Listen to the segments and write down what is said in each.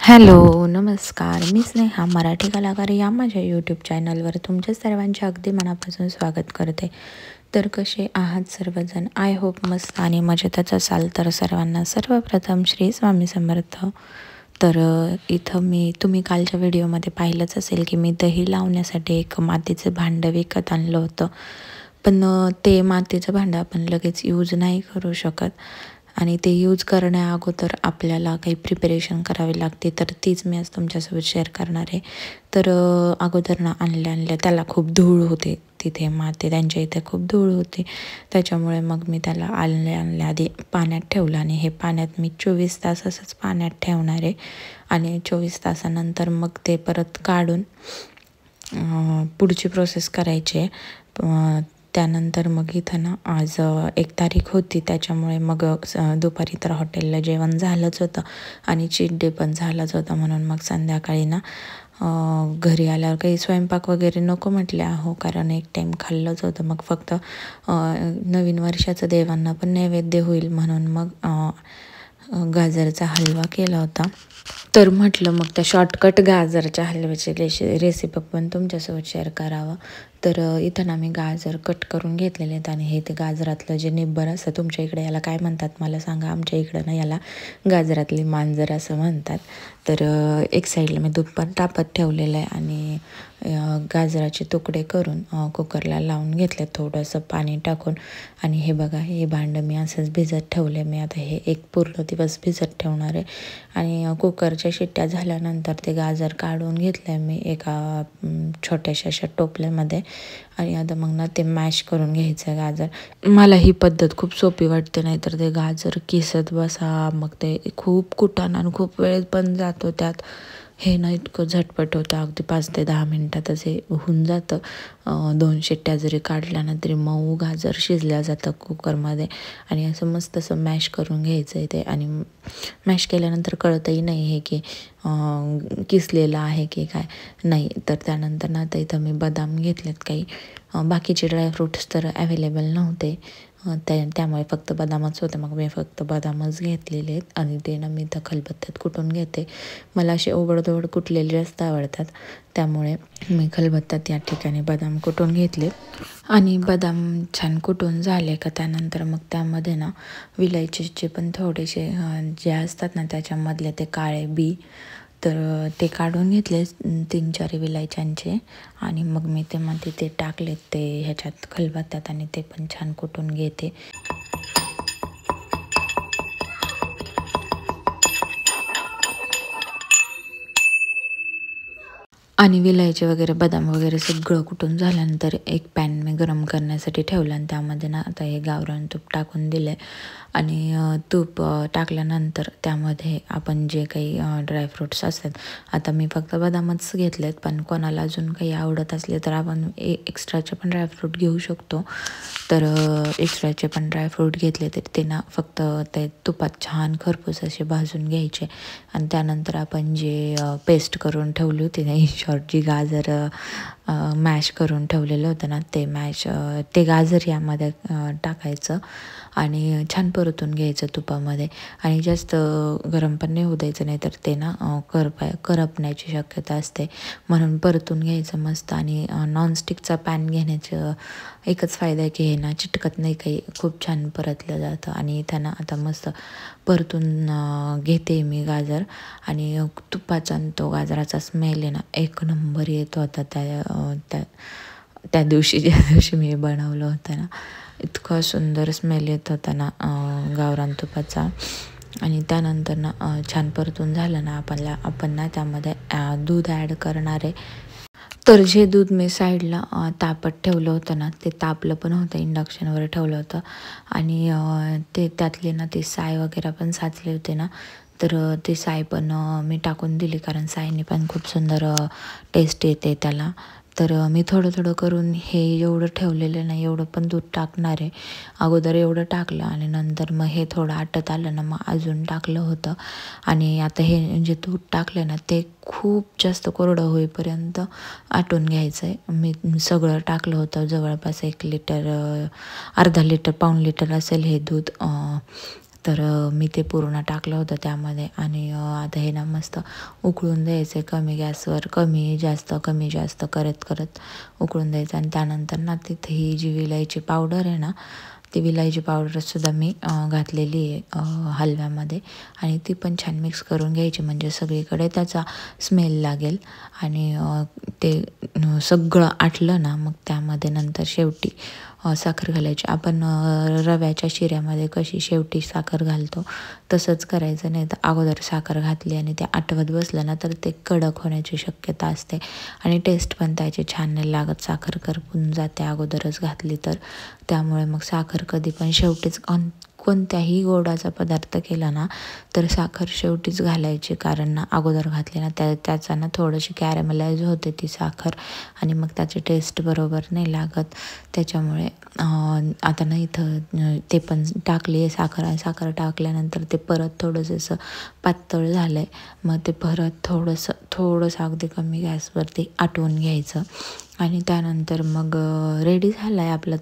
Hello, नमस्कार. मी स्नेहा, मराठी कलाकार या माझ्या यूट्यूब चॅनलवर तुमच्या सर्वांचे अगदी मनापासून स्वागत करते. तर कसे आहात सर्वजण? आय होप मस्त आणि मजेतच असाल. तर सर्वांना सर्वप्रथम श्री स्वामी समर्थ. तर इथं तुम्ही कालच्या व्हिडिओमध्ये पाहिलंच असेल की मी दही लावण्यासाठी एक मातीचं भांडं विकत आणलं होतं. पण ते मातीचं भांडं आपण लगेच यूज नाही करू शकत आणि ते यूज करण्या अगोदर आपल्याला काही प्रिपरेशन करावी लागते. तर तीच मी आज तुमच्यासोबत शेअर करणार आहे. तर अगोदर ना आणल्या त्याला खूप धूळ होते, तिथे माती त्यांच्या इथे खूप धूळ होती. त्याच्यामुळे मग मी त्याला आणल्या आधी पाण्यात ठेवलं आणि हे पाण्यात मी 24 तास असंच पाण्यात ठेवणार आहे. आणि 24 तासानंतर मग ते परत काढून पुढची प्रोसेस करायची आहे. त्यानंतर मग इथं ना आज 1 तारीख होती, त्याच्यामुळे मग दुपारी तर हॉटेलला जेवण झालंच होतं आणि चीट डे पण झालाच होता. म्हणून मग संध्याकाळी ना घरी आल्यावर काही स्वयंपाक वगैरे नको म्हटले आहो, कारण एक टाईम खाल्लंच होतं. मग फक्त नवीन वर्षाचं देवांना पण नैवेद्य होईल म्हणून मग गाजरचा हलवा केला होता. तर म्हटलं मग त्या शॉर्टकट गाजरच्या हलव्याची रेसिपी पण तुमच्यासोबत शेअर करावं. तर इथं ना मी गाजर कट करून घेतलेले आहेत आणि हे ते गाजरातलं जे निब्बर असतं, तुमच्या इकडे याला काय म्हणतात मला सांगा. आमच्या इकडं ना याला गाजरातली मांजर असं म्हणतात. तर एक साईडला मी दूध पण तापत ठेवलेलं आहे आणि गाजराचे तुकडे करून कुकरला लावून घेतले थोडंसं पाणी टाकून. आणि हे बघा, हे भांडं मी असंच भिजत ठेवले. मी आता हे एक पूर्ण दिवस भिजत ठेवणार आहे. आणि कुकरच्या शिट्ट्या झाल्यानंतर ते गाजर काढून घेतलं मी एका छोट्याशा अशा टोपल्यामध्ये. आणि आता मग ना ते मॅश करून घ्यायचं गाजर. मला ही पद्धत खूप सोपी वाटते, नाहीतर ते गाजर किसत बसा, मग ते खूप कुटाणा आणि खूप वेळ पण जातो त्यात. हे ना इतकं झटपट होतं, अगदी 5 ते 10 मिनटातच हे होऊन जातं. 2 शिट्ट्या जरी काढल्या ना तरी मऊ गाजर शिजल्या जातं कुकरमध्ये. आणि असं मस्त असं मॅश करून घ्यायचं आहे ते. आणि मॅश केल्यानंतर कळतही नाही हे की किसलेलं आहे की काय नाही. तर त्यानंतर ना आता इथं मी बदाम घेतलेत काही. बाकीचे ड्रायफ्रूट्स तर अवेलेबल नव्हते, त्यामुळे फक्त बदामच होते. मग मी फक्त बदामच घेतलेले आहेत आणि ते ना मी खलबत्त्यात कुटून घेते. मला असे ओबडधोबड कुटलेले जास्त आवडतात, त्यामुळे मी खलबत्त्यात या ठिकाणी बदाम कुटून घेतले. आणि बदाम छान कुटून झाले का त्यानंतर मग त्यामध्ये ना विलायचीचे पण थोडेसे जे असतात ना त्याच्यामधले ते काळे बी, तर ते काढून घेतले 3-4 विलायच्यांचे. आणि मग मी ते मध्ये ते टाकलेत ते ह्याच्यात खलबत्त्यात आणि ते पण छान कुटून घेते. आणि विलायची वगैरे बदाम वगैरे सगळं कुटून झाल्यानंतर एक पॅन मी गरम करण्यासाठी ठेवला आणि त्यामध्ये ना आता हे गावरान तूप टाकून दिलं आहे. आणि तूप टाकल्यानंतर त्यामध्ये आपण जे काही ड्रायफ्रूट्स असतात, आता मी फक्त बदामच घेतलेत, पण कोणाला अजून काही आवडत असले तर आपण एक्स्ट्राचे पण ड्रायफ्रूट घेऊ शकतो. तर एक्स्ट्राचे पण ड्रायफ्रूट घेतले तर ते ना फक्त ते तुपात छान खरपूस असे भाजून घ्यायचे. आणि त्यानंतर आपण जे पेस्ट करून ठेवली होती ना, इन शॉर्ट जी गाजर मॅश करून ठेवलेलं होतं ना, ते गाजर यामध्ये टाकायचं आणि छान परतून घ्यायचं तुपामध्ये. आणि जास्त गरम पण नाही होऊ द्यायचं, नाही तर ते ना करपण्याची शक्यता असते. म्हणून परतून घ्यायचं मस्त. आणि नॉनस्टिकचा पॅन घेण्याचं एकच फायदा आहे की हे ना चिटकत नाही काही, खूप छान परतलं जातं. आणि त्यांना आता मस्त परतून घेते मी गाजर. आणि तुपाचा आणि तो गाजराचा स्मेल आहे ना एक नंबर येतो. आता त्या दिवशी ज्या दिवशी मी बनवलं होतं ना, इतकं सुंदर स्मेल येत होता ना गावरान तुपाचा. आणि त्यानंतर ना छान परतून झालं ना आपण ना त्यामध्ये दूध ॲड करणार आहे. तर जे दूध मी साईडला तापत ठेवलं होतं ना, ते तापलं पण होतं, इंडक्शनवर ठेवलं होतं. आणि ते त्यातले ना ते साय वगैरे पण साचले होते ना, तर ते साय पण मी टाकून दिली, कारण सायने पण खूप सुंदर टेस्ट येते त्याला. तर मी थोडं थोडं करून हे एवढं ठेवलेलं नाही, एवढं पण दूध टाकणार आहे. अगोदर एवढं टाकलं आणि नंतर मग हे थोडं आटत आलं ना मग अजून टाकलं होतं. आणि आता हे जे दूध टाकलं ना ते खूप जास्त कोरडं होईपर्यंत आटून घ्यायचं आहे. मी सगळं टाकलं होतं, जवळपास 1 लिटर, अर्धा लिटर, पाऊण लिटर असेल हे दूध. तर मी ते पूर्ण टाकलं होतं त्यामध्ये. आणि आता हे ना मस्त उकळून द्यायचं कमी गॅसवर, कमी जास्त करत करत उकळून द्यायचं. आणि त्यानंतर ना तिथे ही जी विलायची पावडर आहे ना, ती विलायची पावडरसुद्धा मी घातलेली आहे हलव्यामध्ये. आणि ती पण छान मिक्स करून घ्यायची, म्हणजे सगळीकडे त्याचा स्मेल लागेल. आणि ते सगळं आटलं ना, मग त्यामध्ये नंतर शेवटी साखर घालायची. आपण रव्याच्या शिऱ्यामध्ये कशी शेवटी साखर घालतो तसंच करायचं, नाही तर अगोदर साखर घातली आणि ते आटवत बसलं ना तर ते कडक होण्याची शक्यता असते आणि टेस्ट पण त्याची छान नाही लागत. साखर करपून जाते अगोदरच घातली तर. त्यामुळे मग साखर कधी पण शेवटीच, कोणत्याही गोडाचा पदार्थ केला ना तर साखर शेवटीच घालायची, कारण ना अगोदर घातली ना त्याचा ना थोडीशी कॅरेमलाइज होते ती साखर आणि मग त्याची टेस्ट बरोबर नाही लागत. त्याच्यामुळे आता ना इथं ते पण टाकली आहे साखर, आणि साखर टाकल्यानंतर ते परत थोडंसं असं पातळ झालं आहे. मग ते परत थोडंसं अगदी कमी गॅसवरती आटवून घ्यायचं. आणि त्यानंतर मग रेडी झाला आहे आपलं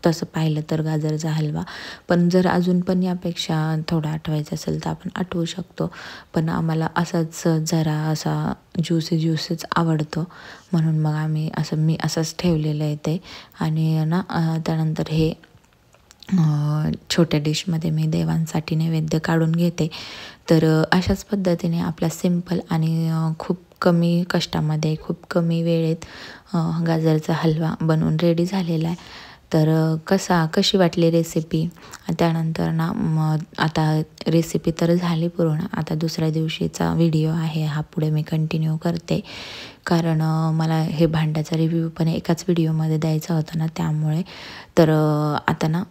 तसं पाहिलं तर गाजरचा हलवा. पण जर अजून पण यापेक्षा थोडा आटवायचा असेल तर आपण आटवू शकतो. पण आम्हाला असाच जरा असा ज्युसीच आवडतो, म्हणून मग मी असंच ठेवलेलं आहे ते. आणि ना त्यानंतर हे छोट्या डिशमध्ये मी देवांसाठी नैवेद्य काढून घेते. तर अशाच पद्धतीने आपला सिंपल आणि खूप कमी कष्टामध्ये, खूप कमी वेळेत गाजरचा हलवा बनवून रेडी झालेला आहे. तर कशी वाटली रेसिपी? त्यानंतर ना आता रेसिपी तर झाली पूर्ण. आता दुसऱ्या दिवशीचा व्हिडिओ आहे हा पुढे मी कंटिन्यू करते, कारण मला हे भांड्याचा रिव्ह्यू पण एकाच व्हिडिओमध्ये द्यायचा होता ना, त्यामुळे. तर आता ना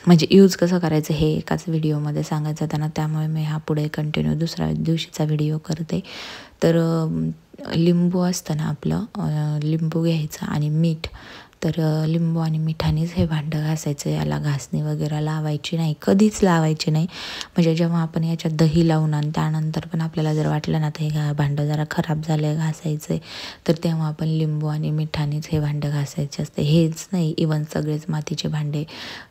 म्हणजे यूज कसं करायचं हे एकाच व्हिडिओमध्ये सांगायचं होतं ना, त्यामुळे मी हा पुढे कंटिन्यू दुसऱ्या दिवशीचा व्हिडिओ करते. तर लिंबू असतं ना आपलं, लिंबू घ्यायचं आणि मीठ. तर लिंबू आणि मिठानेच हे भांडं घासायचं, याला घासणी वगैरे लावायची नाही, कधीच लावायची नाही. म्हणजे जेव्हा आपण याच्यात दही लावून आणि त्यानंतर पण आपल्याला जर वाटलं ना तर हे भांडं जरा खराब झालं आहे, घासायचं आहे, तर तेव्हा आपण लिंबू आणि मिठानेच हे भांडं घासायचे असते. हेच नाही, इवन सगळेच मातीचे भांडे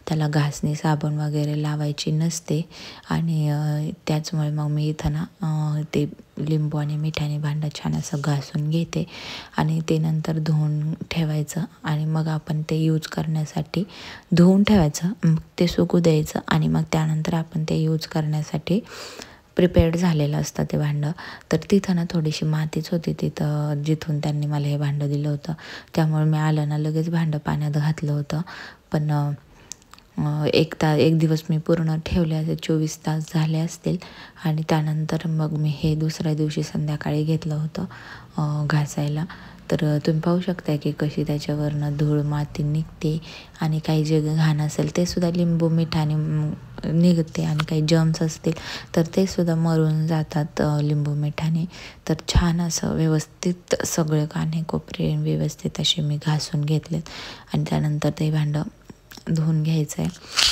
त्याला घासणी साबण वगैरे लावायची नसते. आणि त्याचमुळे मग मी इथं ना ते लिंबू आणि मिठाने भांडं छान असं घासून घेते आणि ते नंतर धुवून ठेवायचं. आणि मग आपण ते यूज करण्यासाठी धुवून ठेवायचं, मग ते सुकू द्यायचं आणि मग त्यानंतर आपण ते यूज करण्यासाठी प्रिपेअर्ड झालेलं असतं ते भांडं. तर तिथं ना थोडीशी मातीच होती तिथं जिथून त्यांनी मला हे भांडं दिलं होतं. त्यामुळे मी आलं ना लगेच भांडं पाण्यात घातलं होतं. पण एक दिवस मी पूर्ण ठेवले, असे 24 तास झाले असतील. आणि त्यानंतर मग मी हे दुसऱ्या दिवशी संध्याकाळी घेतलं होतं घासायला. तर तुम्ही पाहू शकता की कशी त्याच्यावरनं धूळ माती निघते आणि काही जे घाण असेल ते सुद्धा लिंबू मिठाने निघते, आणि काही जर्म्स असतील तर ते सुद्धा मरून जातात लिंबू मिठाने. तर छान असं व्यवस्थित सगळे काने कोपरे व्यवस्थित असे मी घासून घेतलेत. आणि त्यानंतर ते भांडं धुवून घ्यायचं आहे.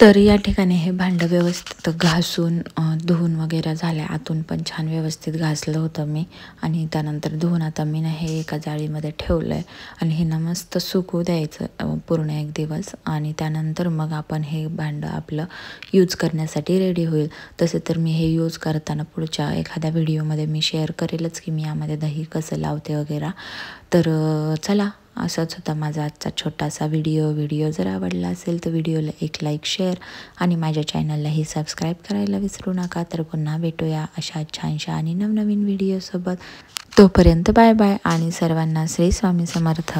तर या ठिकाणी हे भांडं व्यवस्थित घासून धुवून वगैरे झालं आहे. आतून पण छान व्यवस्थित घासलं होतं मी आणि त्यानंतर धुवून आता मी ना हे एका जाळीमध्ये ठेवलं आहे आणि हे ना मस्त सुकू द्यायचं पूर्ण एक दिवस आणि त्यानंतर मग आपण हे भांडं आपलं यूज करण्यासाठी रेडी होईल. तसे तर मी हे यूज करताना पुढच्या एखाद्या व्हिडिओमध्ये मी शेअर करेलच की मी यामध्ये दही कसं लावते वगैरे. तर चला, असंच होता माझा आजचा छोटासा व्हिडिओ जर आवडला असेल तर व्हिडिओला एक लाईक, शेअर आणि माझ्या चॅनललाही सबस्क्राईब करायला विसरू नका. तर पुन्हा भेटूया अशा छानशा आणि नवनवीन व्हिडिओसोबत. तोपर्यंत बाय बाय आणि सर्वांना श्री स्वामी समर्थ.